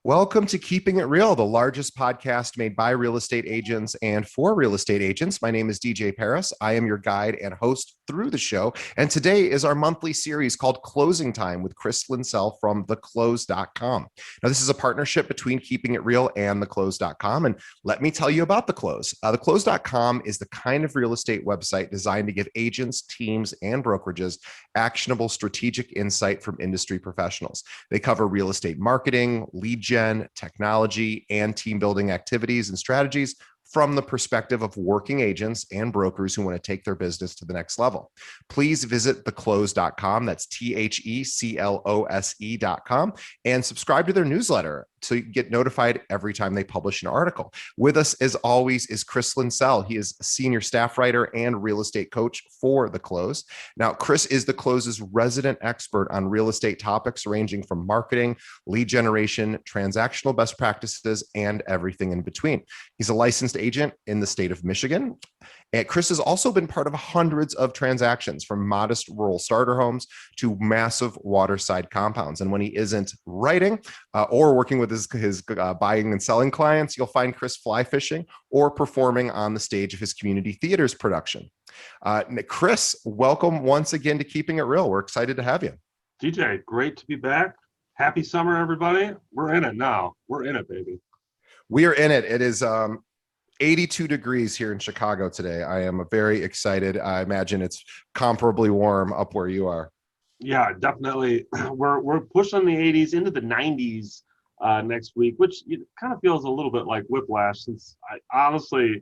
Welcome to Keeping It Real, the largest podcast made by real estate agents and for real estate agents. My name is DJ Paris. I am your guide and host through the show. And today is our monthly series called Closing Time with Chris Linsell from theclose.com. Now, this is a partnership between Keeping It Real and theclose.com. And let me tell you about The Close. Theclose.com is the kind of real estate website designed to give agents, teams, and brokerages actionable strategic insight from industry professionals. They cover real estate marketing, lead gen, technology, and team building activities and strategies from the perspective of working agents and brokers who want to take their business to the next level. Please visit theclose.com. That's THECLOSE.com and subscribe to their newsletter so you get notified every time they publish an article. With us, as always, is Chris Linsell. He is a senior staff writer and real estate coach for The Close. Now, Chris is The Close's resident expert on real estate topics ranging from marketing, lead generation, transactional best practices, and everything in between. He's a licensed agent in the state of Michigan. And Chris has also been part of hundreds of transactions, from modest rural starter homes to massive waterside compounds. And when he isn't writing or working with his buying and selling clients, you'll find Chris fly fishing or performing on the stage of his community theater's production. Chris, welcome once again to Keeping It Real. We're excited to have you. DJ, great to be back. Happy summer, everybody. We're in it now. We're in it, baby. We are in it. It is 82 degrees here in Chicago today. I am very excited. I imagine it's comparably warm up where you are. Yeah, definitely. We're pushing the 80s into the 90s next week, which kind of feels a little bit like whiplash, since honestly,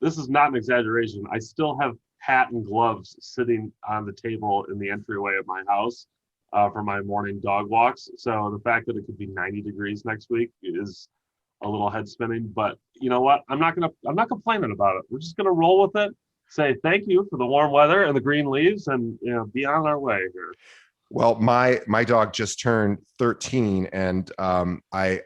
this is not an exaggeration. I still have hat and gloves sitting on the table in the entryway of my house for my morning dog walks. So the fact that it could be 90 degrees next week is a little head spinning, but you know what? I'm not complaining about it. We're just gonna roll with it. Say thank you for the warm weather and the green leaves, and be on our way here. Well, my dog just turned 13, and I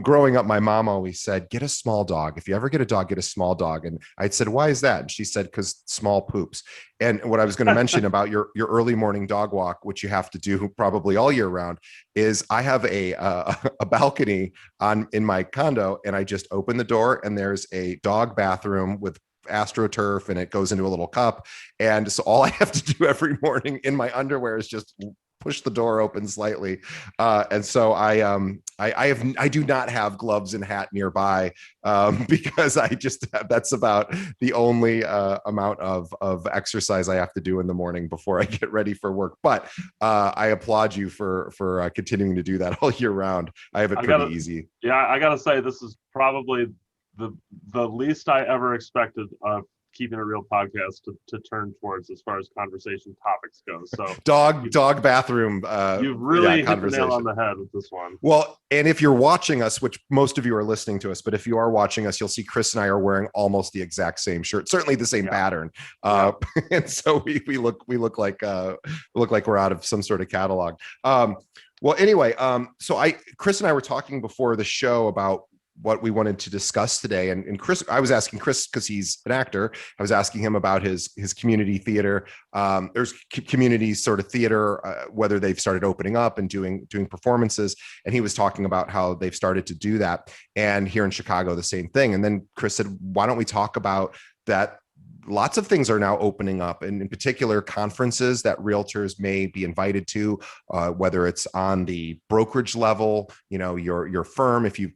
growing up, my mom always said, "Get a small dog. If you ever get a dog, get a small dog." And I said, "Why is that?" And she said, "Because small poops." And what I was going to mention about your early morning dog walk, which you have to do probably all year round, is I have a balcony in my condo, and I just open the door, and there's a dog bathroom with astroturf, and it goes into a little cup. And so all I have to do every morning in my underwear is just push the door open slightly. And so I do not have gloves and hat nearby because that's about the only amount of exercise I have to do in the morning before I get ready for work. But I applaud you for continuing to do that all year round. I have it pretty easy. Yeah, I gotta say, this is probably the least I ever expected of Keeping It Real podcast to turn towards as far as conversation topics go. So dog bathroom. You've really hit the nail on the head with this one. Well, and if you're watching us, which most of you are listening to us, but if you are watching us, you'll see Chris and I are wearing almost the exact same shirt, certainly the same pattern. And so we look like we're out of some sort of catalog. Well, anyway, so Chris and I were talking before the show about what we wanted to discuss today. And Chris, I was asking Chris, because he's an actor, I was asking him about his community theater. There's community sort of theater, whether they've started opening up and doing performances. And he was talking about how they've started to do that. And here in Chicago, the same thing. And then Chris said, why don't we talk about that? Lots of things are now opening up, and in particular conferences that realtors may be invited to, whether it's on the brokerage level, your firm, if you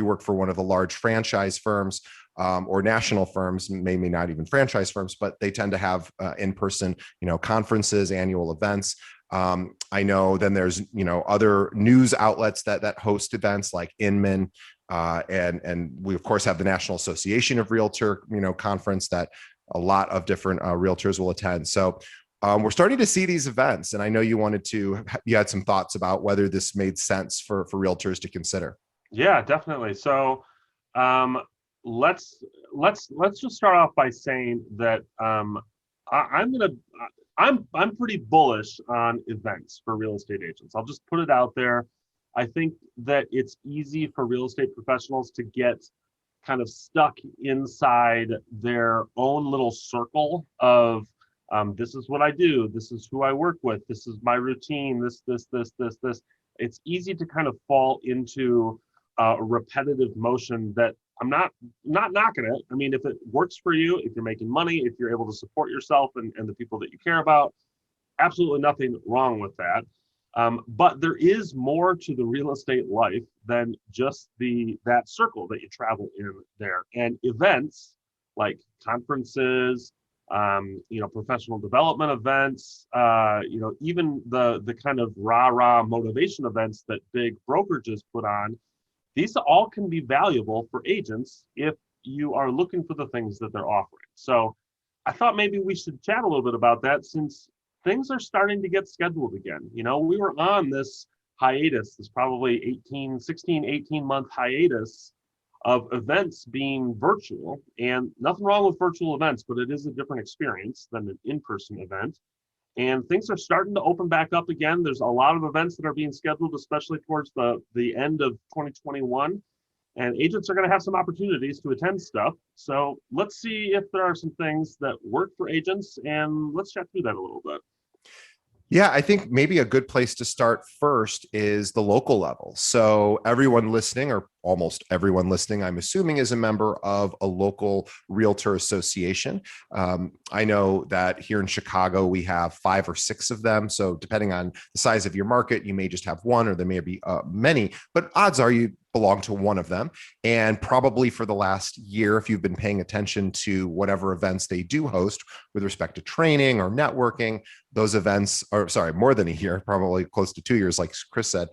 work for one of the large franchise firms, or national firms, maybe not even franchise firms, but they tend to have in-person, conferences, annual events. I know then there's, other news outlets that host events like Inman, and we of course have the National Association of Realtor, conference that a lot of different realtors will attend. So we're starting to see these events, and I know you had some thoughts about whether this made sense for realtors to consider. Yeah, definitely. So let's just start off by saying that I'm pretty bullish on events for real estate agents. I'll just put it out there. I think that it's easy for real estate professionals to get kind of stuck inside their own little circle of this is what I do, this is who I work with, this is my routine, this. it's easy to kind of fall into a repetitive motion that I'm not knocking it. I mean, if it works for you, if you're making money, if you're able to support yourself and the people that you care about, absolutely nothing wrong with that. But there is more to the real estate life than just that circle that you travel in there. And events like conferences, professional development events, even the kind of rah-rah motivation events that big brokerages put on, these all can be valuable for agents if you are looking for the things that they're offering. So I thought maybe we should chat a little bit about that, since things are starting to get scheduled again. We were on this hiatus, this probably 18-month hiatus of events being virtual, and nothing wrong with virtual events, but it is a different experience than an in-person event. And things are starting to open back up again. There's a lot of events that are being scheduled, especially towards the end of 2021. And agents are going to have some opportunities to attend stuff. So let's see if there are some things that work for agents, and let's chat through that a little bit. Yeah, I think maybe a good place to start first is the local level. So everyone listening, or almost everyone listening, I'm assuming, is a member of a local realtor association. I know that here in Chicago, we have 5 or 6 of them. So depending on the size of your market, you may just have one, or there may be many, but odds are you belong to one of them. And probably for the last year, if you've been paying attention to whatever events they do host with respect to training or networking, those events are, sorry, more than a year, probably close to 2 years, like Chris said,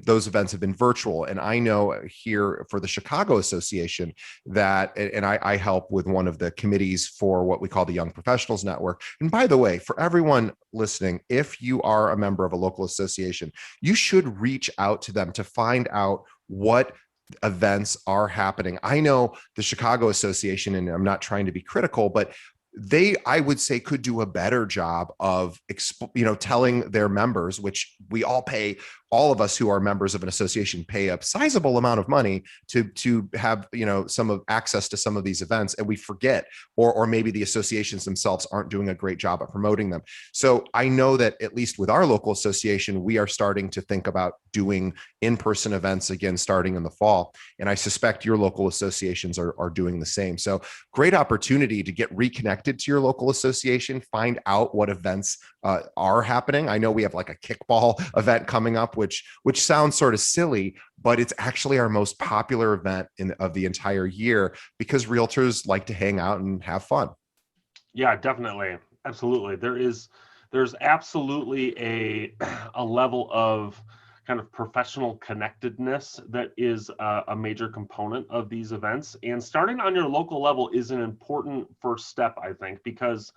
those events have been virtual. And I know here for the Chicago Association that, and I help with one of the committees for what we call the Young Professionals Network. And by the way, for everyone listening, if you are a member of a local association, you should reach out to them to find out what events are happening. I know the Chicago Association, and I'm not trying to be critical, but they, I would say, could do a better job of, telling their members, which we all pay, all of us who are members of an association pay a sizable amount of money to have, some of access to some of these events, and we forget, or maybe the associations themselves aren't doing a great job at promoting them. So I know that at least with our local association, we are starting to think about doing in-person events again, starting in the fall. And I suspect your local associations are doing the same. So great opportunity to get reconnected to your local association, find out what events are happening. I know we have like a kickball event coming up, which sounds sort of silly, but it's actually our most popular event of the entire year, because realtors like to hang out and have fun. Yeah, definitely. Absolutely. There's absolutely a level of kind of professional connectedness that is a major component of these events. And starting on your local level is an important first step, I think, because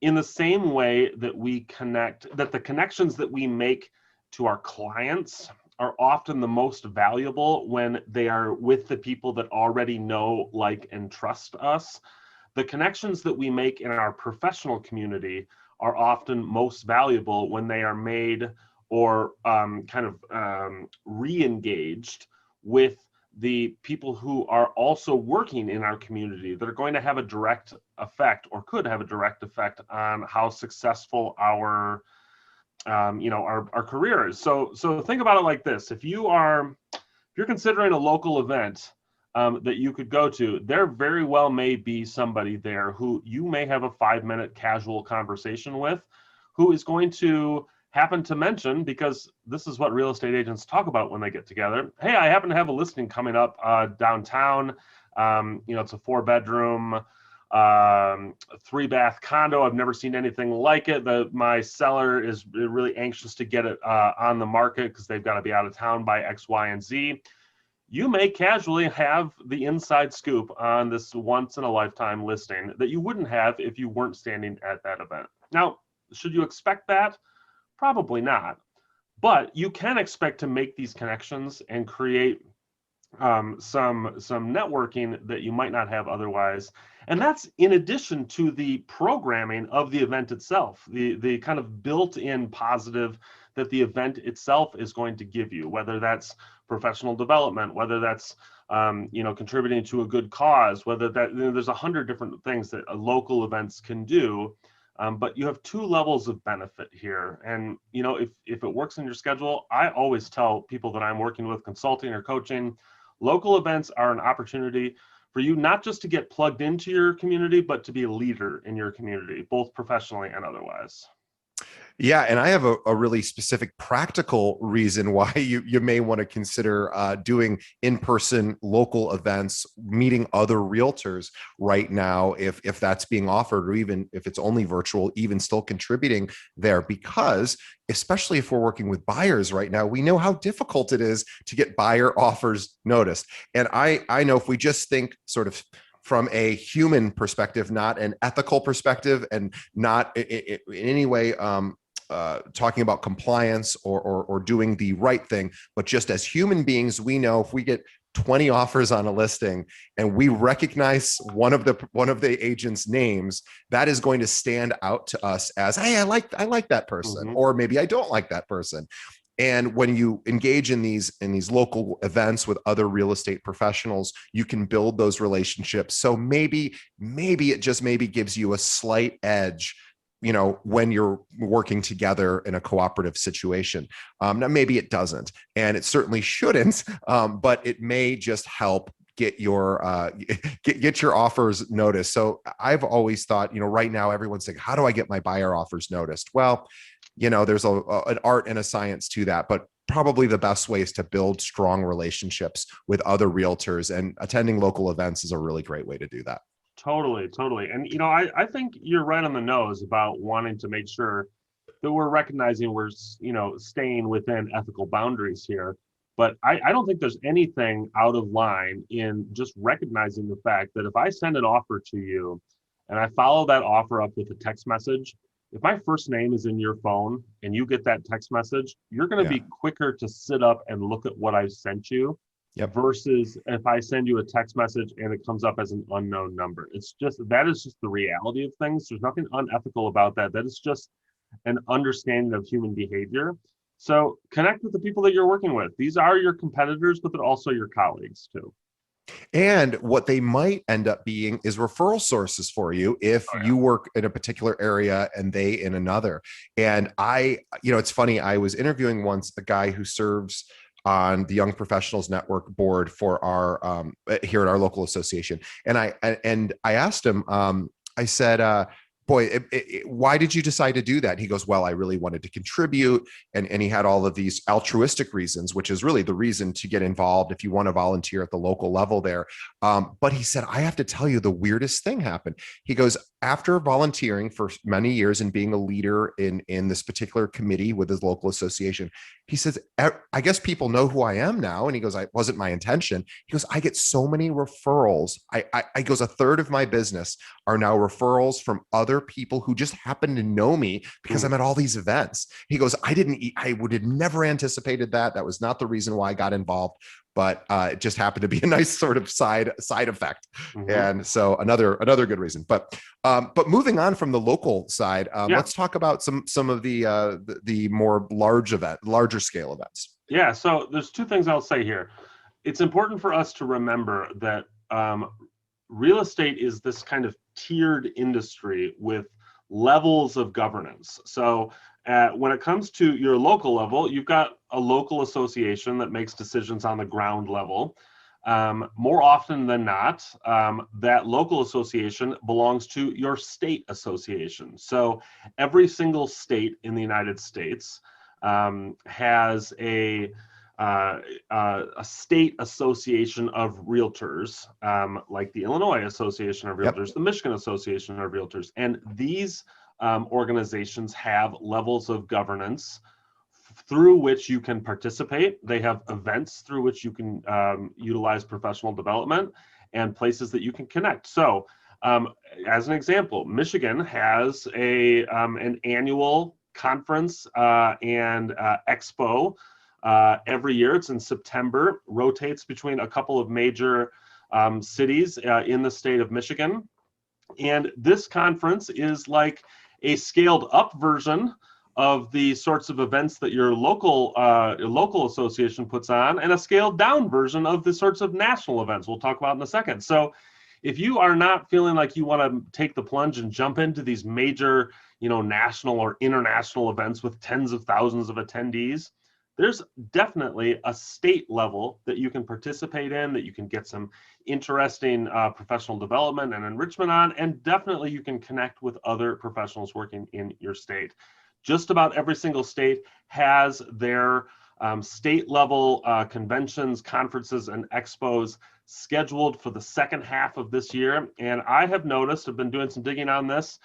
in the same way that the connections that we make to our clients are often the most valuable when they are with the people that already know, like, and trust us, the connections that we make in our professional community are often most valuable when they are made or re-engaged with the people who are also working in our community, that are going to have a direct effect, or could have a direct effect, on how successful our career is. So think about it like this: if you're considering a local event that you could go to, there very well may be somebody there who you may have a 5-minute casual conversation with, who is going to happen to mention, because this is what real estate agents talk about when they get together: hey, I happen to have a listing coming up downtown. It's a 4-bedroom, 3-bath condo. I've never seen anything like it. My seller is really anxious to get it on the market because they've got to be out of town by X, Y, and Z. You may casually have the inside scoop on this once in a lifetime listing that you wouldn't have if you weren't standing at that event. Now, should you expect that? Probably not. But you can expect to make these connections and create some networking that you might not have otherwise. And that's in addition to the programming of the event itself, the kind of built-in positive that the event itself is going to give you, whether that's professional development, whether that's contributing to a good cause, whether that there's 100 different things that local events can do But you have two levels of benefit here. And, if it works in your schedule, I always tell people that I'm working with, consulting or coaching, local events are an opportunity for you not just to get plugged into your community, but to be a leader in your community, both professionally and otherwise. Yeah, and I have a really specific practical reason why you may want to consider doing in-person local events, meeting other realtors right now, if that's being offered, or even if it's only virtual, even still contributing there. Because especially if we're working with buyers right now, we know how difficult it is to get buyer offers noticed. And I know if we just think sort of from a human perspective, not an ethical perspective, and not in any way talking about compliance or doing the right thing, but just as human beings, we know if we get 20 offers on a listing and we recognize one of the agent's names, that is going to stand out to us as, hey, I like that person, or maybe I don't like that person. And when you engage in these local events with other real estate professionals, you can build those relationships. So maybe it just maybe gives you a slight edge, when you're working together in a cooperative situation. Now, maybe it doesn't, and it certainly shouldn't, but it may just help get your get your offers noticed. So I've always thought, right now everyone's saying, how do I get my buyer offers noticed? Well, there's an art and a science to that, but probably the best way is to build strong relationships with other realtors, and attending local events is a really great way to do that. Totally, totally. And, I think you're right on the nose about wanting to make sure that we're recognizing we're, staying within ethical boundaries here. But I don't think there's anything out of line in just recognizing the fact that if I send an offer to you and I follow that offer up with a text message, if my first name is in your phone and you get that text message, you're going to be quicker to sit up and look at what I sent you. Yep. Versus if I send you a text message and it comes up as an unknown number. That is just the reality of things. There's nothing unethical about that. That is just an understanding of human behavior. So connect with the people that you're working with. These are your competitors, but they're also your colleagues too. And what they might end up being is referral sources for you if you work in a particular area and they in another. And it's funny, I was interviewing once a guy who serves on the Young Professionals Network board for our here at our local association, and I asked him, I said, boy, why did you decide to do that? And he goes, well, I really wanted to contribute. And he had all of these altruistic reasons, which is really the reason to get involved if you want to volunteer at the local level there. But he said, I have to tell you, the weirdest thing happened. He goes, after volunteering for many years and being a leader in this particular committee with his local association, he says, I guess people know who I am now. And he goes, it wasn't my intention. He goes, I get so many referrals. I goes, a third of my business are now referrals from other people who just happen to know me because I'm at all these events. He goes, I would have never anticipated that. That was not the reason why I got involved, but it just happened to be a nice sort of side effect. And so another good reason. But moving on from the local side, let's talk about some of the more larger scale events. Yeah. So there's two things I'll say here. It's important for us to remember that real estate is this kind of tiered industry with levels of governance. So when it comes to your local level, you've got a local association that makes decisions on the ground level. More often than not, that local association belongs to your state association. So every single state in the United States has a state association of realtors, like the Illinois Association of Realtors, the Michigan Association of Realtors. And these organizations have levels of governance through which you can participate. They have events through which you can utilize professional development and places that you can connect. So as an example, Michigan has an annual conference and expo every year. It's in September, rotates between a couple of major cities in the state of Michigan. And this conference is like a scaled up version of the sorts of events that your local association puts on, and a scaled down version of the sorts of national events we'll talk about in a second. So if you are not feeling like you want to take the plunge and jump into these major, national or international events with tens of thousands of attendees. There's definitely a state level that you can participate in, that you can get some interesting professional development and enrichment on, and definitely you can connect with other professionals working in your state. Just about every single state has their state level conventions, conferences, and expos scheduled for the second half of this year. And I have noticed, I've been doing some digging on this,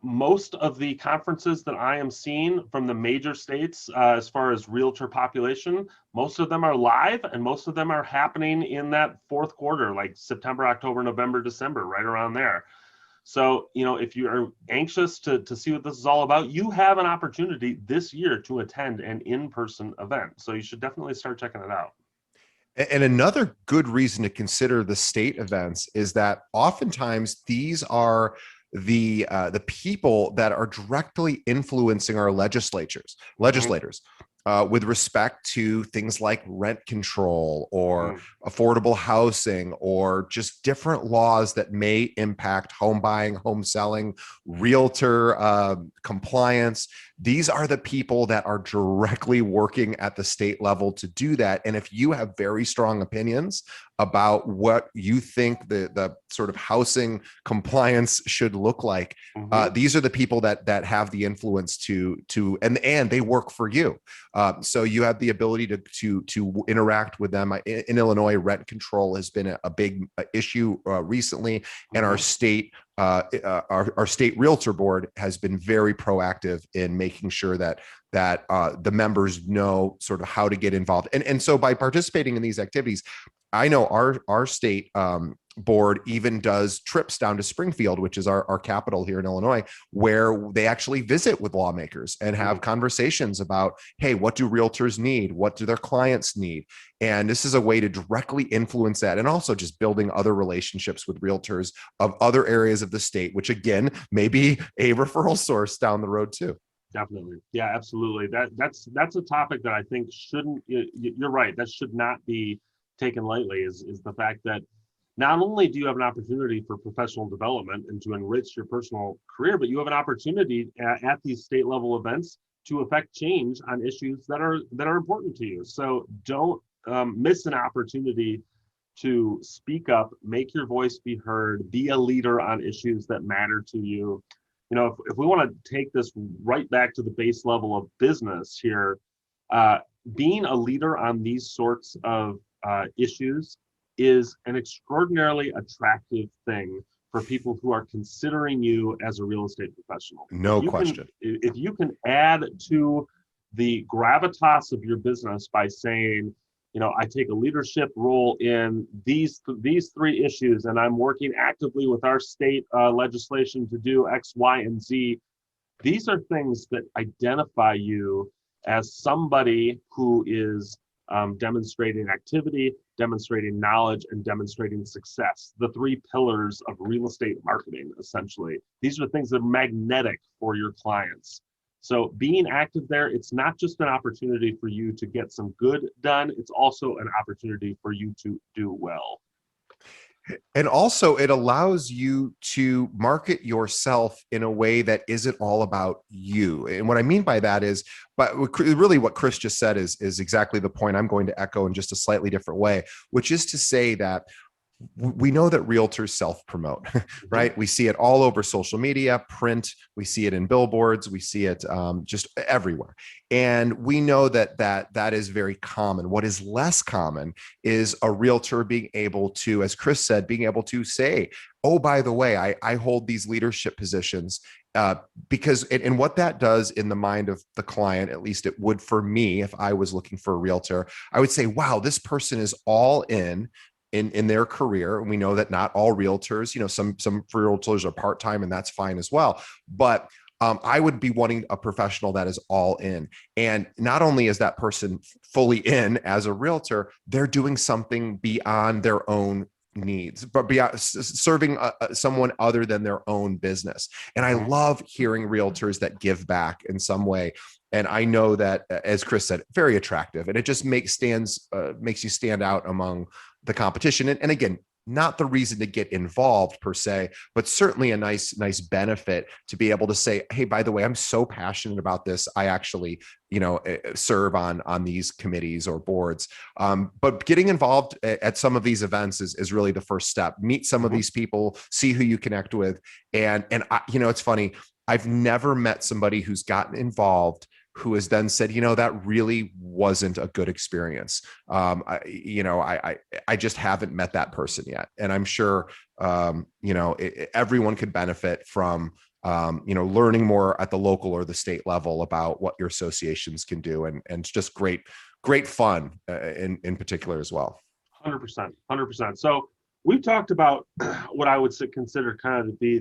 most of the conferences that I am seeing from the major states, as far as realtor population, most of them are live, and most of them are happening in that fourth quarter, like September, October, November, December, right around there. So, if you are anxious to see what this is all about, you have an opportunity this year to attend an in-person event. So you should definitely start checking it out. And another good reason to consider the state events is that oftentimes these are the people that are directly influencing our legislators with respect to things like rent control or affordable housing or just different laws that may impact home buying, home selling, realtor compliance. These are the people that are directly working at the state level to do that. And if you have very strong opinions about what you think the sort of housing compliance should look like, these are the people that have the influence to and they work for you. So you have the ability to interact with them. In Illinois, rent control has been a big issue recently, and our state realtor board has been very proactive in making sure that the members know sort of how to get involved. And so by participating in these activities, I know our state board even does trips down to Springfield, which is our capital here in Illinois, where they actually visit with lawmakers and have conversations about, hey, what do realtors need? What do their clients need? And this is a way to directly influence that, and also just building other relationships with realtors of other areas of the state, which again, may be a referral source down the road too. Definitely. Yeah, absolutely. That's a topic that I think shouldn't, you're right, that should not be taken lightly, is the fact that not only do you have an opportunity for professional development and to enrich your personal career, but you have an opportunity at these state level events to affect change on issues that are important to you. So don't miss an opportunity to speak up, make your voice be heard, be a leader on issues that matter to you. If we want to take this right back to the base level of business here, being a leader on these sorts of issues is an extraordinarily attractive thing for people who are considering you as a real estate professional. No question. If you can add to the gravitas of your business by saying, I take a leadership role in these three issues, and I'm working actively with our state legislation to do X, Y, and Z. These are things that identify you as somebody who is demonstrating activity, demonstrating knowledge, and demonstrating success. The three pillars of real estate marketing, essentially. These are things that are magnetic for your clients. So being active there, it's not just an opportunity for you to get some good done, it's also an opportunity for you to do well. And also it allows you to market yourself in a way that isn't all about you. And what I mean by that is, but really what Chris just said is exactly the point I'm going to echo in just a slightly different way, which is to say that we know that realtors self-promote, right? We see it all over social media, print, we see it in billboards, we see it just everywhere. And we know that is very common. What is less common is a realtor being able to, as Chris said, being able to say, oh, by the way, I hold these leadership positions, because and what that does in the mind of the client, at least it would for me, if I was looking for a realtor, I would say, wow, this person is all in their career. And we know that not all realtors, some realtors are part-time, and that's fine as well. But I would be wanting a professional that is all in. And not only is that person fully in as a realtor, they're doing something beyond their own needs, but beyond serving someone other than their own business. And I love hearing realtors that give back in some way. And I know that, as Chris said, very attractive, and it just makes you stand out among the competition. And again, not the reason to get involved per se, but certainly a nice benefit to be able to say, hey, by the way, I'm so passionate about this. I actually, serve on these committees or boards. But getting involved at some of these events is really the first step. Meet some of these people, see who you connect with. And it's funny. I've never met somebody who's gotten involved who has then said, that really wasn't a good experience. I just haven't met that person yet. And I'm sure, everyone could benefit from, learning more at the local or the state level about what your associations can do. And it's just great fun in particular as well. 100%, 100%. So we've talked about what I would consider kind of to be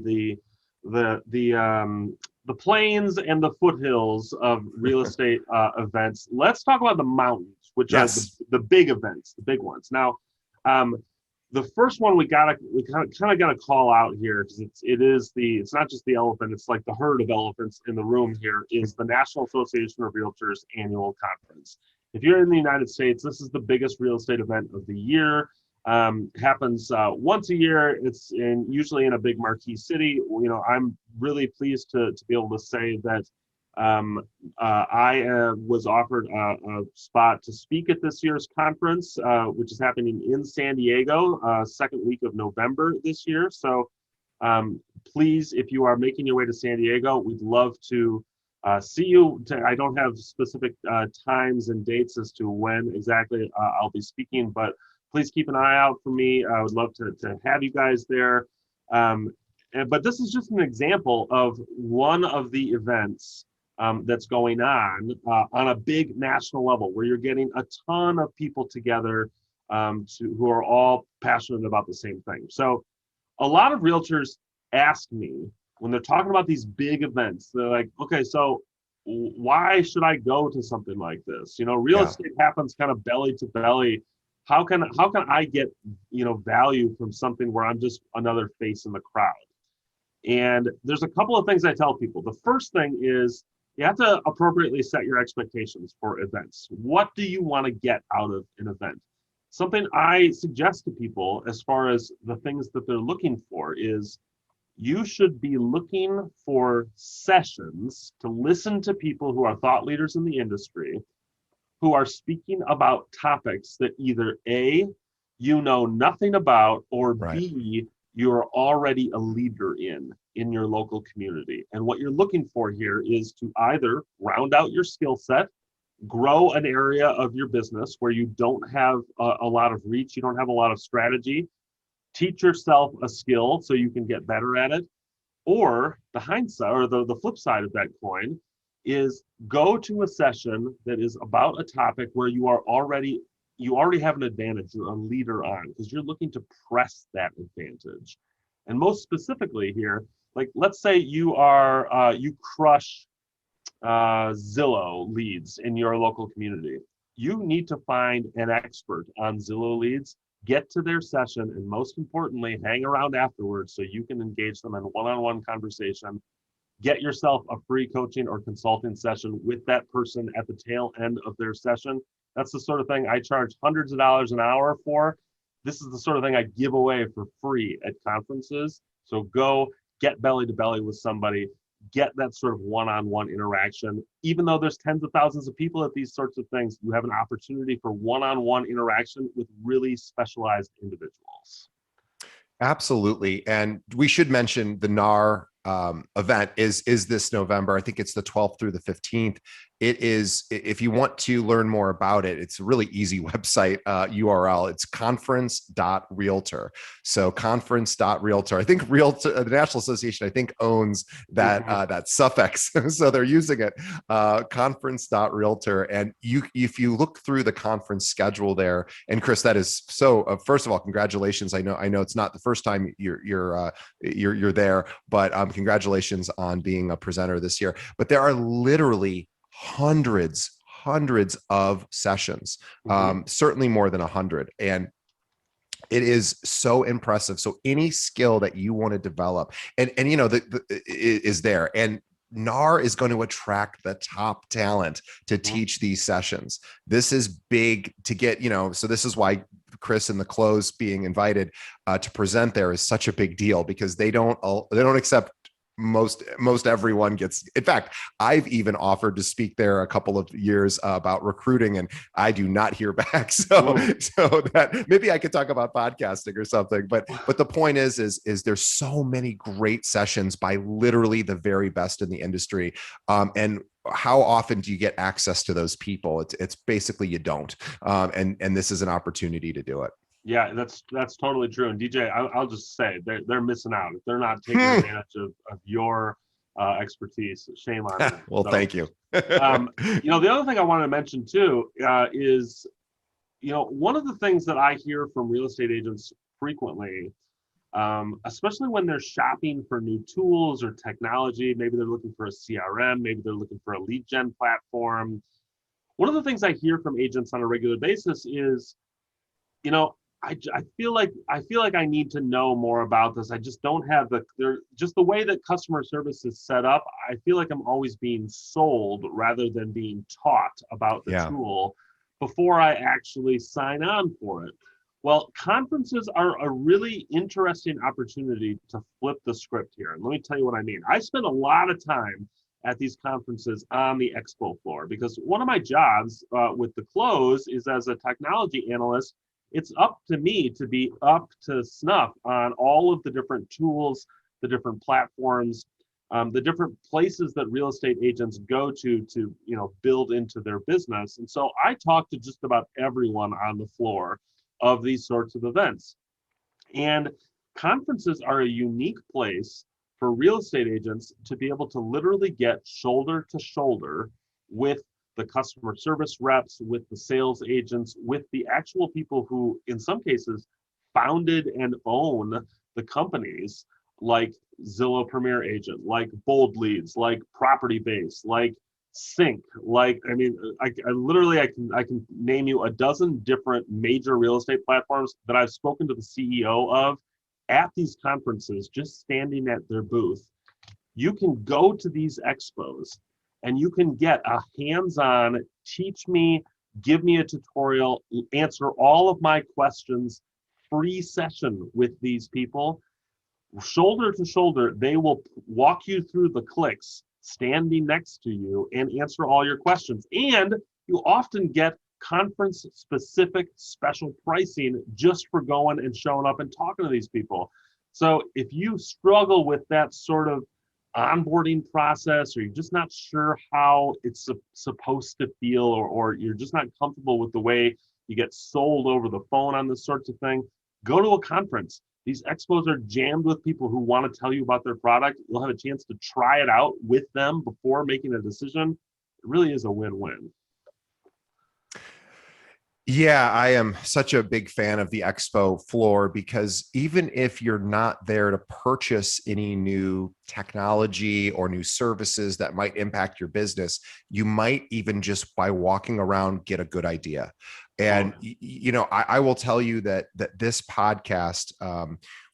the plains and the foothills of real estate events. Let's talk about the mountains, which are the big events, the big ones. Now, the first one we kind of gotta call out here, because it's not just the elephant, it's like the herd of elephants in the room here, is the National Association of Realtors annual conference. If you're in the United States, this is the biggest real estate event of the year. Happens once a year. It's usually in a big marquee city. I'm really pleased to be able to say that I was offered a spot to speak at this year's conference, which is happening in San Diego, second week of November this year. So please, if you are making your way to San Diego, we'd love to see you. I don't have specific times and dates as to when exactly I'll be speaking, but please keep an eye out for me. I would love to have you guys there. But this is just an example of one of the events that's going on a big national level, where you're getting a ton of people together who are all passionate about the same thing. So a lot of realtors ask me when they're talking about these big events, they're like, okay, so why should I go to something like this? Real estate happens kind of belly to belly. How can I get value from something where I'm just another face in the crowd? And there's a couple of things I tell people. The first thing is you have to appropriately set your expectations for events. What do you want to get out of an event? Something I suggest to people as far as the things that they're looking for is you should be looking for sessions to listen to people who are thought leaders in the industry, who are speaking about topics that either A, you know nothing about, or B, you're already a leader in your local community. And what you're looking for here is to either round out your skill set, grow an area of your business where you don't have a lot of reach, you don't have a lot of strategy, teach yourself a skill so you can get better at it, or the hindsight, or the flip side of that coin, is go to a session that is about a topic where you already have an advantage, you're a leader on, because you're looking to press that advantage. And most specifically here, like let's say you crush Zillow leads in your local community. You need to find an expert on Zillow leads, get to their session, and most importantly, hang around afterwards so you can engage them in one-on-one conversation. Get yourself a free coaching or consulting session with that person at the tail end of their session. That's the sort of thing I charge hundreds of dollars an hour for. This is the sort of thing I give away for free at conferences. So go get belly to belly with somebody, get that sort of one-on-one interaction. Even though there's tens of thousands of people at these sorts of things, you have an opportunity for one-on-one interaction with really specialized individuals. Absolutely. And we should mention the NAR event is this November. I think it's the 12th through the 15th. It is, if you want to learn more about it, it's a really easy website URL. It's conference.realtor. So conference.realtor. I think the National Association, I think, owns that that suffix. So they're using it, conference.realtor. And if you look through the conference schedule there, and Chris, that is so, first of all, congratulations. I know it's not the first time you're there, but congratulations on being a presenter this year. But there are literally hundreds of sessions, certainly more than 100. And it is so impressive. So any skill that you want to develop and is there. And NAR is going to attract the top talent to teach these sessions. This is big to get, so this is why Chris and the Close being invited to present there is such a big deal, because they don't accept most everyone gets. In fact, I've even offered to speak there a couple of years about recruiting, and I do not hear back. So that maybe I could talk about podcasting or something. But the point is there's so many great sessions by literally the very best in the industry, and how often do you get access to those people? It's basically you don't, and this is an opportunity to do it. Yeah, that's totally true. And DJ, I'll just say they're missing out if they're not taking advantage of your expertise. Shame on them. Well, thank you. The other thing I wanted to mention too is, one of the things that I hear from real estate agents frequently, especially when they're shopping for new tools or technology, maybe they're looking for a CRM, maybe they're looking for a lead gen platform. One of the things I hear from agents on a regular basis is, I feel like I need to know more about this. I just don't have just the way that customer service is set up. I feel like I'm always being sold rather than being taught about the tool before I actually sign on for it. Well, conferences are a really interesting opportunity to flip the script here. And let me tell you what I mean. I spend a lot of time at these conferences on the expo floor, because one of my jobs with the Close is, as a technology analyst, it's up to me to be up to snuff on all of the different tools, the different platforms, the different places that real estate agents go to build into their business. And so I talk to just about everyone on the floor of these sorts of events. And conferences are a unique place for real estate agents to be able to literally get shoulder to shoulder with the customer service reps, with the sales agents, with the actual people who, in some cases, founded and own the companies, like Zillow Premier Agent, like Bold Leads, like Property Base, like Sync, I can name you a dozen different major real estate platforms that I've spoken to the CEO of at these conferences, just standing at their booth. You can go to these expos and you can get a hands-on, teach me, give me a tutorial, answer all of my questions, free session with these people. Shoulder to shoulder, they will walk you through the clicks, standing next to you, and answer all your questions. And you often get conference-specific special pricing just for going and showing up and talking to these people. So if you struggle with that sort of onboarding process, or you're just not sure how it's supposed to feel, or you're just not comfortable with the way you get sold over the phone on this sorts of thing, go to a conference. These expos are jammed with people who want to tell you about their product. You'll have a chance to try it out with them before making a decision. It really is a win-win. Yeah, I am such a big fan of the expo floor, because even if you're not there to purchase any new technology or new services that might impact your business, you might even just by walking around get a good idea. And, I will tell you that this podcast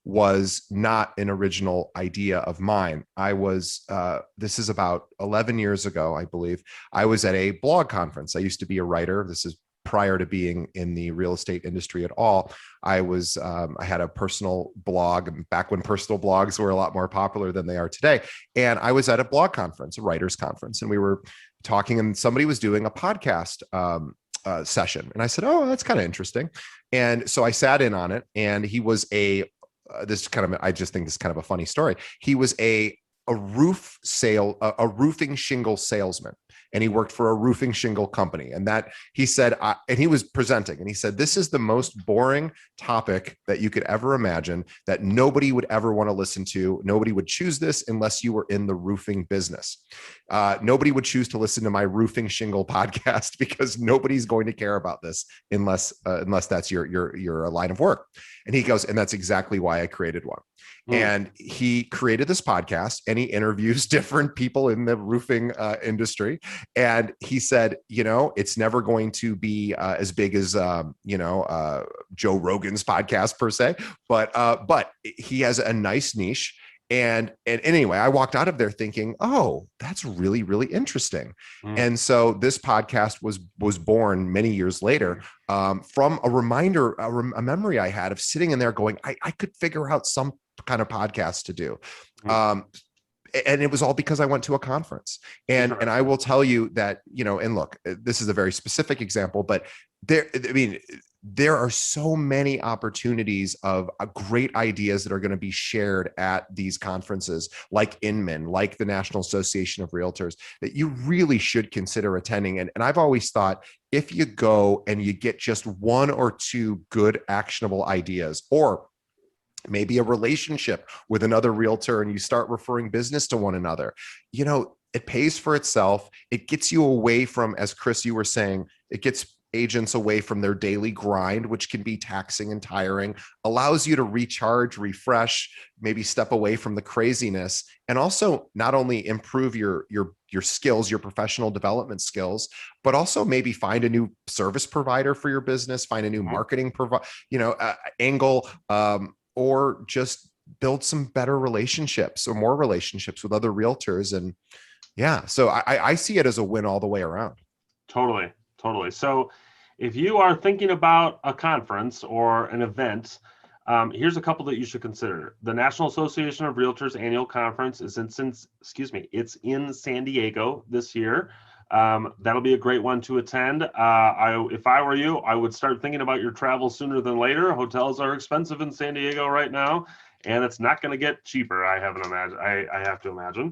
was not an original idea of mine. This is about 11 years ago, I believe. I was at a blog conference. I used to be a writer. This is prior to being in the real estate industry at all. I had a personal blog back when personal blogs were a lot more popular than they are today. And I was at a blog conference, a writers conference, and we were talking, and somebody was doing a podcast session. And I said, oh, that's kind of interesting. And so I sat in on it, and he was I just think this is kind of a funny story. He was a roofing shingle salesman. And he worked for a roofing shingle company. And that he said, and he was presenting, and he said, this is the most boring topic that you could ever imagine, that nobody would ever want to listen to. Nobody would choose this unless you were in the roofing business. Nobody would choose to listen to my roofing shingle podcast, because nobody's going to care about this unless that's your line of work. And he goes, and that's exactly why I created one. And he created this podcast, and he interviews different people in the roofing industry. And he said, it's never going to be as big as, Joe Rogan's podcast per se, but he has a nice niche. And anyway, I walked out of there thinking, oh, that's really, really interesting. And so this podcast was born many years later, from a reminder, a memory I had of sitting in there going, I could figure out some kind of podcast to do. And it was all because I went to a conference. And I will tell you that, and look, this is a very specific example, but there are so many opportunities of great ideas that are going to be shared at these conferences, like Inman, like the National Association of Realtors, that you really should consider attending. And I've always thought, if you go and you get just one or two good actionable ideas, or maybe a relationship with another realtor, and you start referring business to one another, it pays for itself. It gets you away from, as Chris, you were saying, it gets agents away from their daily grind, which can be taxing and tiring, allows you to recharge, refresh, maybe step away from the craziness, and also not only improve your skills, your professional development skills, but also maybe find a new service provider for your business, find a new marketing angle, or just build some better relationships or more relationships with other realtors. And yeah, so I see it as a win all the way around. Totally. So if you are thinking about a conference or an event, here's a couple that you should consider. The National Association of Realtors annual conference is it's in San Diego this year. That'll be a great one to attend. If I were you, I would start thinking about your travel sooner than later. Hotels are expensive in San Diego right now, and it's not going to get cheaper. I have to imagine.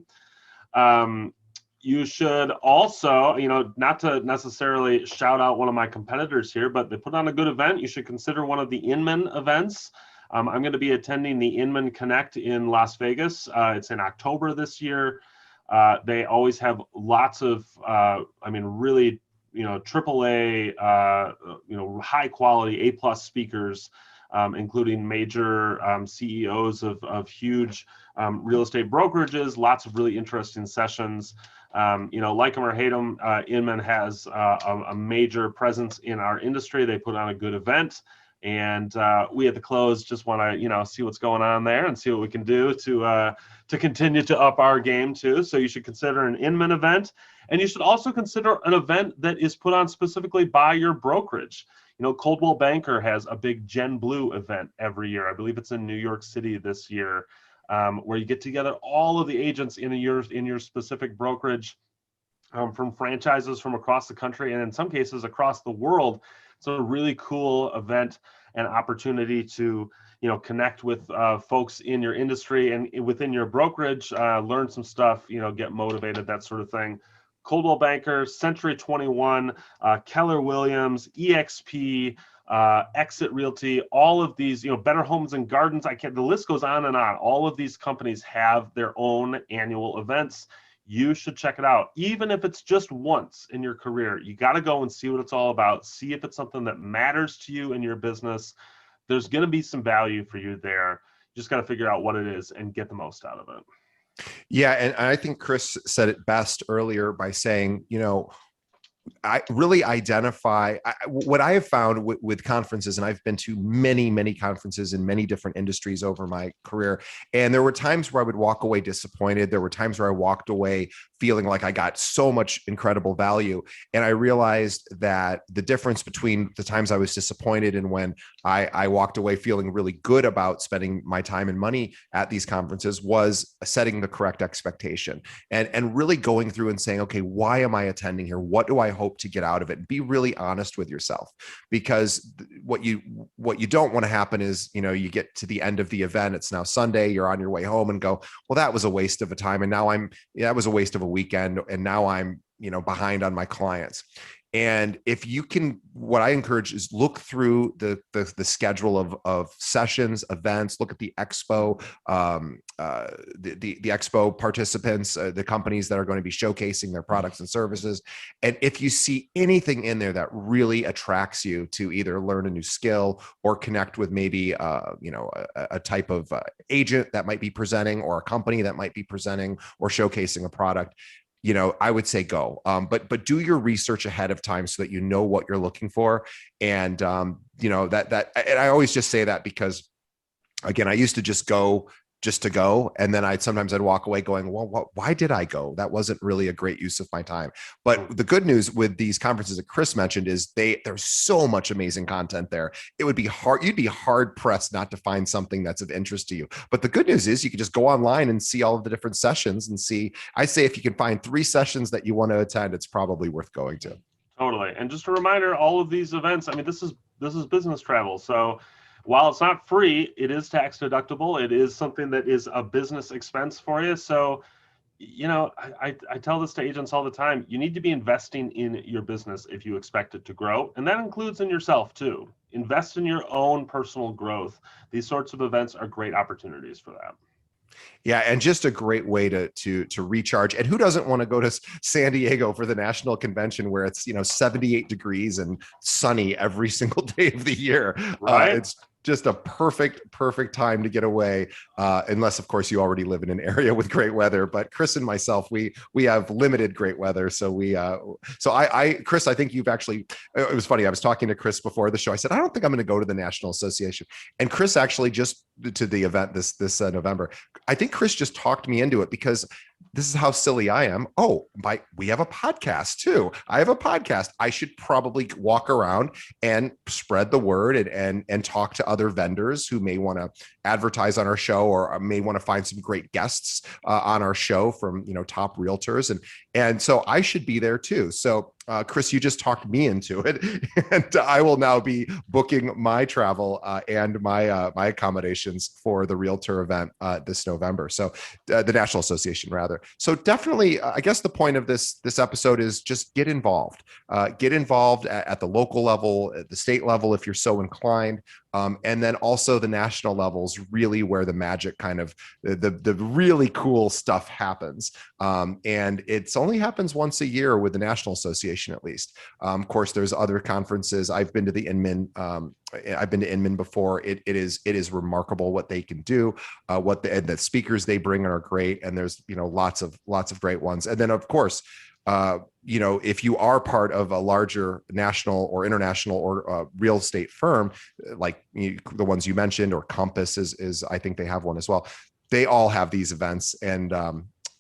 You should also, not to necessarily shout out one of my competitors here, but they put on a good event. You should consider one of the Inman events. I'm going to be attending the Inman Connect in Las Vegas. It's in October this year. They always have lots of, really, AAA, high quality A+ speakers, including major CEOs of huge real estate brokerages, lots of really interesting sessions. Like them or hate them, Inman has a major presence in our industry. They put on a good event, and we at the close just want to see what's going on there and see what we can do to continue to up our game too. So you should consider an Inman event, and you should also consider an event that is put on specifically by your brokerage. Coldwell Banker has a big Gen Blue event every year. I believe it's in New York City this year, where you get together all of the agents in your specific brokerage, from franchises from across the country, and in some cases across the world. It's a really cool event and opportunity to connect with folks in your industry and within your brokerage, learn some stuff, get motivated, that sort of thing. Coldwell Banker, Century 21, Keller Williams, EXP, Exit Realty, all of these, Better Homes and Gardens, the list goes on and on. All of these companies have their own annual events. You should check it out. Even if it's just once in your career, you got to go and see what it's all about. See if it's something that matters to you in your business. There's going to be some value for you there. You just got to figure out what it is and get the most out of it. Yeah. And I think Chris said it best earlier by saying, I really identify what I have found with conferences, and I've been to many, many conferences in many different industries over my career. And there were times where I would walk away disappointed. There were times where I walked away feeling like I got so much incredible value. And I realized that the difference between the times I was disappointed and when I walked away feeling really good about spending my time and money at these conferences was setting the correct expectation and really going through and saying, okay, why am I attending here? What do I hope to get out of it? And be really honest with yourself, because what you don't want to happen is, you get to the end of the event. It's now Sunday. You're on your way home and go, well, that was a waste of a time. And now that was a waste of a weekend. And now I'm, behind on my clients. And if you can, what I encourage is look through the schedule of sessions, events, look at the expo, the expo participants, the companies that are going to be showcasing their products and services. And if you see anything in there that really attracts you to either learn a new skill or connect with maybe, a type of agent that might be presenting, or a company that might be presenting or showcasing a product, I would say go, but do your research ahead of time so that you know what you're looking for. And, and I always just say that because, again, I used to just go just to go. And then I'd walk away going, well, why did I go? That wasn't really a great use of my time. But the good news with these conferences that Chris mentioned is there's so much amazing content there. It would be hard. You'd be hard pressed not to find something that's of interest to you. But the good news is you can just go online and see all of the different sessions and see. I say if you can find 3 sessions that you want to attend, it's probably worth going to. Totally. And just a reminder, all of these events, I mean, this is business travel. So while it's not free, it is tax deductible. It is something that is a business expense for you. So, I tell this to agents all the time, you need to be investing in your business if you expect it to grow. And that includes in yourself too. Invest in your own personal growth. These sorts of events are great opportunities for that. Yeah, and just a great way to recharge. And who doesn't want to go to San Diego for the national convention where it's 78 degrees and sunny every single day of the year? Right? It's just a perfect time to get away, unless of course you already live in an area with great weather. But Chris and myself, we have limited great weather, so Chris, I think you've actually. It was funny. I was talking to Chris before the show. I said I don't think I'm going to go to the National Association, and Chris actually just to the event this November. I think Chris just talked me into it because this is how silly I am. Oh, we have a podcast too. I have a podcast. I should probably walk around and spread the word and talk to other vendors who may want to advertise on our show or may want to find some great guests on our show from top realtors, and so I should be there too. So Chris, you just talked me into it, and I will now be booking my travel and my accommodations for the realtor event this November. So the National Association, rather. So definitely, I guess the point of this episode is just get involved. Get involved at the local level, at the state level, if you're so inclined. And then also the national levels, really where the magic kind of the really cool stuff happens. And it's only happens once a year with the National Association, at least. Of course, there's other conferences. I've been to the Inman. I've been to Inman before. It is remarkable what they can do. The speakers they bring are great, and there's lots of great ones. And then of course, if you are part of a larger national or international or real estate firm, like the ones you mentioned, or Compass is I think they have one as well. They all have these events, and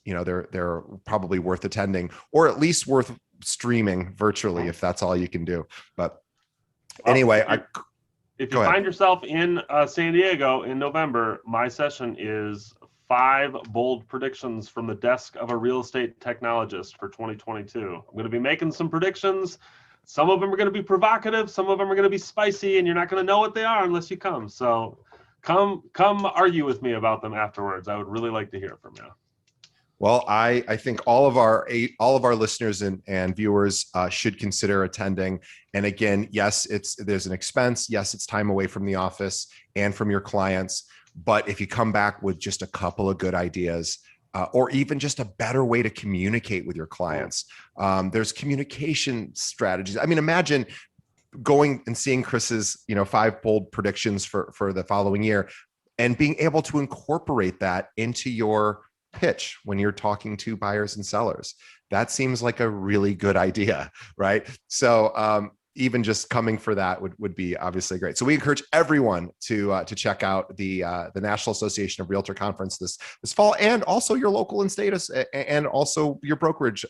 they're probably worth attending, or at least worth streaming virtually if that's all you can do. But anyway, if you find yourself in San Diego in November, my session is 5 bold predictions from the desk of a real estate technologist for 2022. I'm going to be making some predictions. Some of them are going to be provocative. Some of them are going to be spicy, and you're not going to know what they are unless you come. So come argue with me about them afterwards. I would really like to hear from you. Well, I think all of our listeners and viewers should consider attending. And again, yes, there's an expense. Yes, it's time away from the office and from your clients. But if you come back with just a couple of good ideas, or even just a better way to communicate with your clients, there's communication strategies. I mean, imagine going and seeing Chris's 5 bold predictions for the following year, and being able to incorporate that into your pitch when you're talking to buyers and sellers. That seems like a really good idea, right? So even just coming for that would be obviously great. So we encourage everyone to check out the National Association of Realtor Conference this fall, and also your local and state, and also your brokerage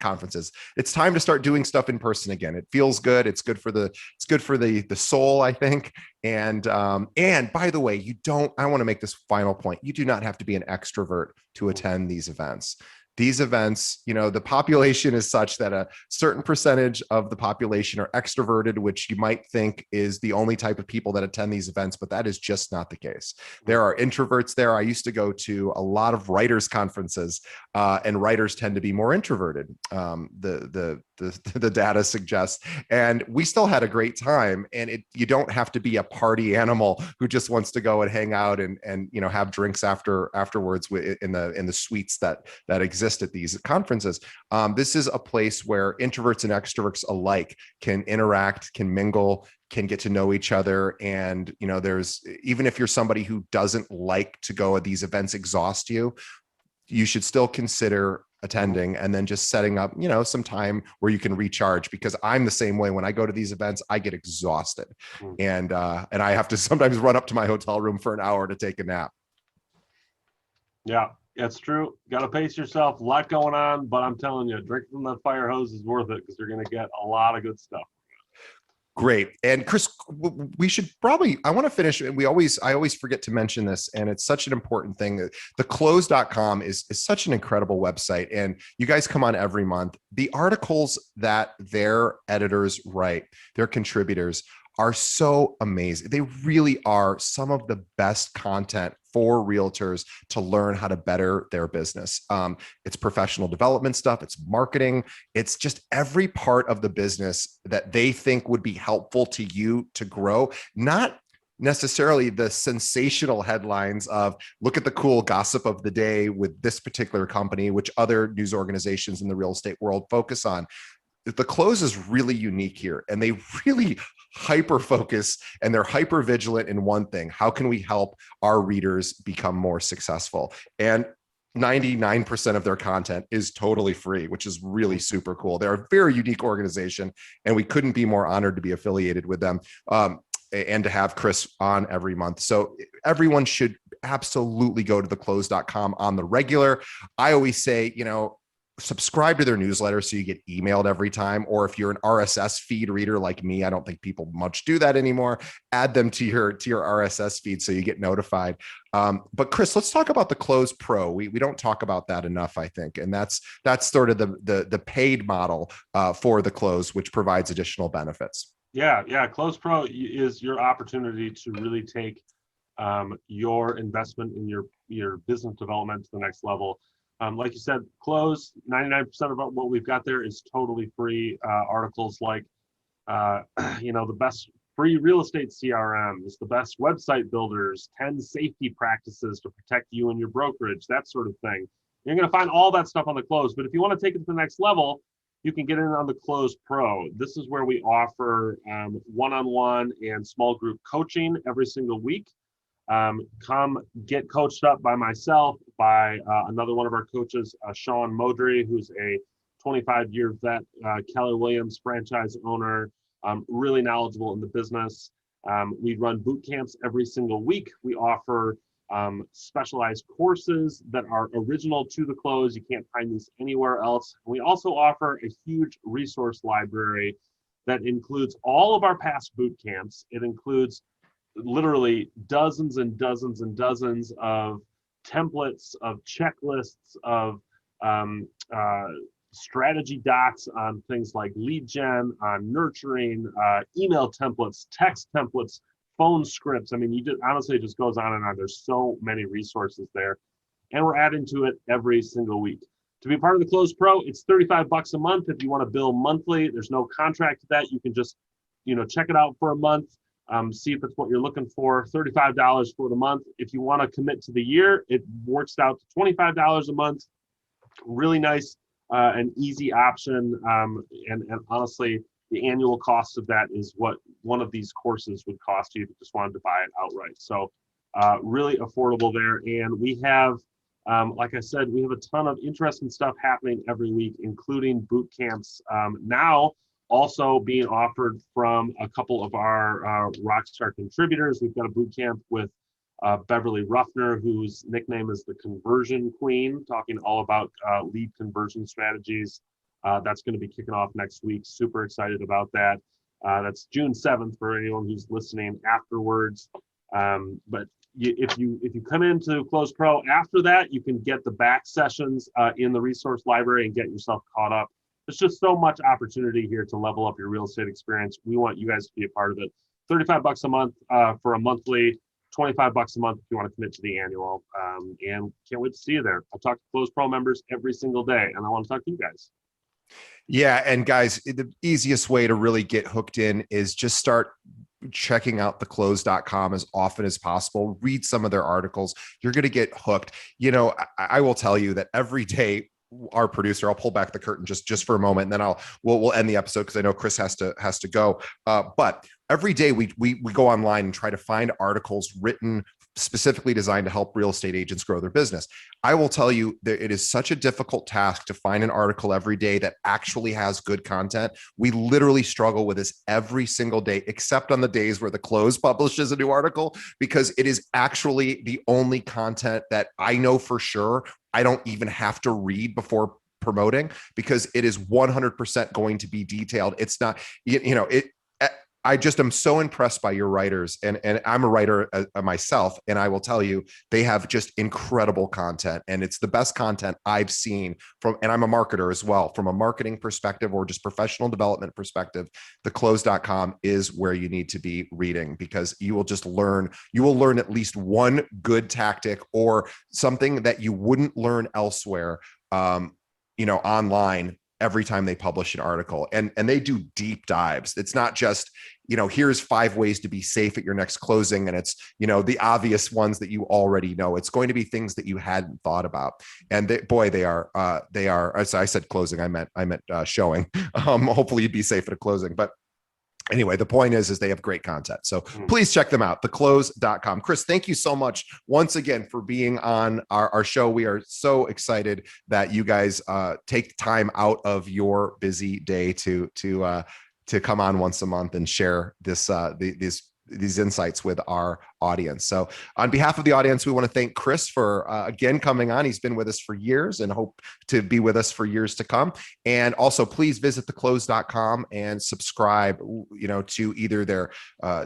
conferences. It's time to start doing stuff in person again. It feels good. It's good for the soul, I think. And by the way, I want to make this final point. You do not have to be an extrovert to attend these events. These events, the population is such that a certain percentage of the population are extroverted, which you might think is the only type of people that attend these events, but that is just not the case. There are introverts there. I used to go to a lot of writers' conferences, and writers tend to be more introverted. The data suggests, and we still had a great time. And you don't have to be a party animal who just wants to go and hang out and have drinks afterwards in the suites that exist at these conferences. This is a place where introverts and extroverts alike can interact, can mingle, can get to know each other. And there's, even if you're somebody who doesn't like to go at these events, exhaust you should still consider attending, and then just setting up, some time where you can recharge, because I'm the same way. When I go to these events, I get exhausted, and I have to sometimes run up to my hotel room for an hour to take a nap. Yeah, that's true. Got to pace yourself. A lot going on, but I'm telling you, drinking from that fire hose is worth it because you're going to get a lot of good stuff. Great. And Chris, we should probably, I want to finish. And I always forget to mention this, and it's such an important thing. The close.com is such an incredible website. And you guys come on every month. The articles that their editors write, their contributors, are so amazing. They really are some of the best content for realtors to learn how to better their business. It's professional development stuff, it's marketing, it's just every part of the business that they think would be helpful to you to grow, not necessarily the sensational headlines of look at the cool gossip of the day with this particular company, which other news organizations in the real estate world focus on. The close is really unique here, and they really hyper focus and they're hyper vigilant in one thing: how can we help our readers become more successful? And 99% of their content is totally free, which is really super cool. They're a very unique organization, and we couldn't be more honored to be affiliated with them, and to have Chris on every month. So everyone should absolutely go to theclose.com on the regular. I always say, subscribe to their newsletter so you get emailed every time. Or if you're an RSS feed reader like me, I don't think people much do that anymore, add them to your RSS feed so you get notified. But Chris, let's talk about the Close Pro. We don't talk about that enough, I think. And that's sort of the paid model for the Close, which provides additional benefits. Yeah. Close Pro is your opportunity to really take your investment in your business development to the next level. Like you said, Close, 99% of what we've got there is totally free. Articles like, the best free real estate CRMs, the best website builders, 10 safety practices to protect you and your brokerage, that sort of thing. You're going to find all that stuff on the Close. But if you want to take it to the next level, you can get in on the Close Pro. This is where we offer one-on-one and small group coaching every single week. Come get coached up by myself, by another one of our coaches, Sean Modry, who's a 25-year vet, Keller Williams franchise owner, really knowledgeable in the business. We run boot camps every single week. We offer specialized courses that are original to the Close. You can't find these anywhere else. We also offer a huge resource library that includes all of our past boot camps. It includes literally dozens and dozens and dozens of templates, of checklists, of strategy docs on things like lead gen, on nurturing, email templates, text templates, phone scripts. I mean, honestly, it just goes on and on. There's so many resources there, and we're adding to it every single week. To be part of the Close Pro, it's $35 a month. If you want to bill monthly, there's no contract to that. You can just, check it out for a month. See if it's what you're looking for. $35 for the month. If you want to commit to the year, it works out to $25 a month. Really nice and easy option. And honestly, the annual cost of that is what one of these courses would cost you if you just wanted to buy it outright. So really affordable there. And we have, like I said, we have a ton of interesting stuff happening every week, including boot camps. Now, also being offered from a couple of our Rockstar contributors. We've got a boot camp with Beverly Ruffner, whose nickname is the Conversion Queen, talking all about lead conversion strategies. That's going to be kicking off next week. Super excited about that. That's June 7th for anyone who's listening afterwards. But if you come into Close Pro after that, you can get the back sessions in the resource library and get yourself caught up. There's just so much opportunity here to level up your real estate experience. We want you guys to be a part of it. $35 a month for a monthly, $25 a month if you want to commit to the annual. And can't wait to see you there. I talk to Close Pro members every single day, and I want to talk to you guys. Yeah. And guys, the easiest way to really get hooked in is just start checking out theclose.com as often as possible. Read some of their articles. You're going to get hooked. I will tell you that every day, our producer, I'll pull back the curtain just for a moment, and then we'll end the episode because I know Chris has to go. But every day we go online and try to find articles written specifically designed to help real estate agents grow their business. I will tell you that it is such a difficult task to find an article every day that actually has good content. We literally struggle with this every single day, except on the days where the Close publishes a new article, because it is actually the only content that I know for sure I don't even have to read before promoting, because it is 100% going to be detailed. It's not, it, I just am so impressed by your writers, and I'm a writer myself, and I will tell you, they have just incredible content, and it's the best content I've seen from, and I'm a marketer as well, from a marketing perspective or just professional development perspective. Theclose.com is where you need to be reading, because you will learn at least one good tactic or something that you wouldn't learn elsewhere, online, every time they publish an article. And they do deep dives. It's not just, here's 5 ways to be safe at your next closing, and it's, the obvious ones that you already know. It's going to be things that you hadn't thought about. And they are, as I said closing, I meant showing. Hopefully you'd be safe at a closing. But anyway, the point is they have great content. So please check them out, theclose.com. Chris, thank you so much once again for being on our show. We are so excited that you guys take time out of your busy day to come on once a month and share these insights with our audience. So on behalf of the audience, we want to thank Chris for again coming on. He's been with us for years and hope to be with us for years to come. And also please visit theclose.com and subscribe, to either their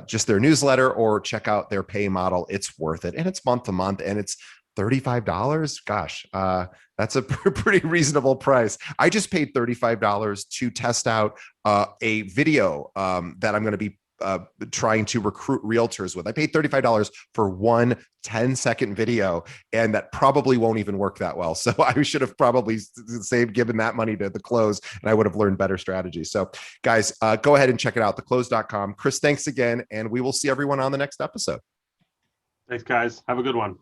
just their newsletter or check out their pay model. It's worth it. And it's month to month, and it's $35. Gosh, that's a pretty reasonable price. I just paid $35 to test out a video that I'm going to be trying to recruit realtors with. I paid $35 for one 10-second video, and that probably won't even work that well. So I should have probably given that money to the Close, and I would have learned better strategies. So guys, go ahead and check it out, theclose.com. Chris, thanks again, and we will see everyone on the next episode. Thanks, guys. Have a good one.